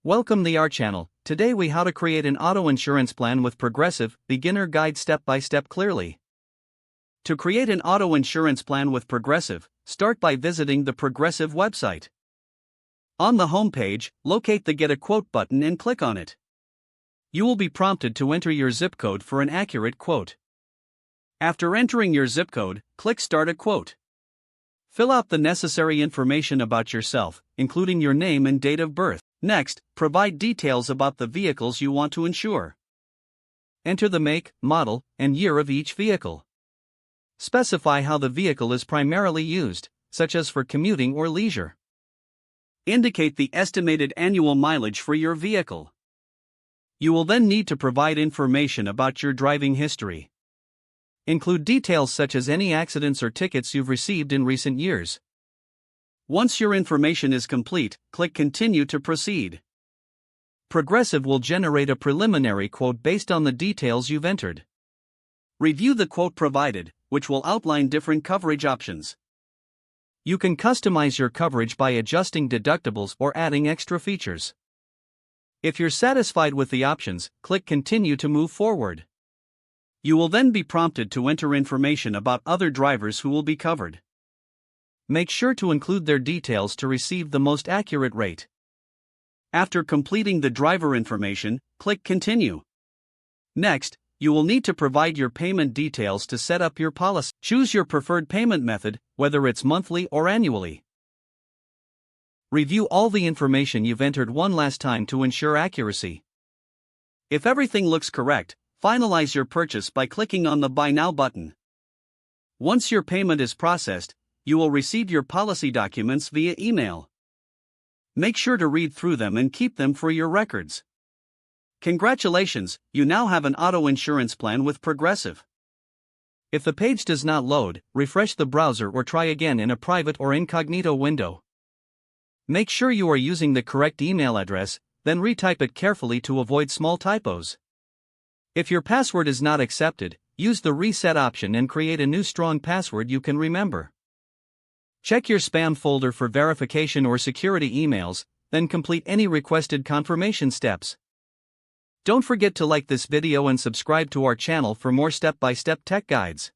Welcome to our channel. Today we how to create an auto insurance plan with Progressive, beginner guide step by step clearly. To create an auto insurance plan with Progressive, start by visiting the Progressive website. On the home page, locate the Get a Quote button and click on it. You will be prompted to enter your zip code for an accurate quote. After entering your zip code, click Start a Quote. Fill out the necessary information about yourself, including your name and date of birth. Next, provide details about the vehicles you want to insure. Enter the make, model, and year of each vehicle. Specify how the vehicle is primarily used, such as for commuting or leisure. Indicate the estimated annual mileage for your vehicle. You will then need to provide information about your driving history. Include details such as any accidents or tickets you've received in recent years. Once your information is complete, click Continue to proceed. Progressive will generate a preliminary quote based on the details you've entered. Review the quote provided, which will outline different coverage options. You can customize your coverage by adjusting deductibles or adding extra features. If you're satisfied with the options, click Continue to move forward. You will then be prompted to enter information about other drivers who will be covered. Make sure to include their details to receive the most accurate rate. After completing the driver information, click Continue. Next, you will need to provide your payment details to set up your policy. Choose your preferred payment method, whether it's monthly or annually. Review all the information you've entered one last time to ensure accuracy. If everything looks correct, finalize your purchase by clicking on the Buy Now button. Once your payment is processed, you will receive your policy documents via email. Make sure to read through them and keep them for your records. Congratulations, you now have an auto insurance plan with Progressive. If the page does not load, refresh the browser or try again in a private or incognito window. Make sure you are using the correct email address, then retype it carefully to avoid small typos. If your password is not accepted, use the reset option and create a new strong password you can remember. Check your spam folder for verification or security emails, then complete any requested confirmation steps. Don't forget to like this video and subscribe to our channel for more step-by-step tech guides.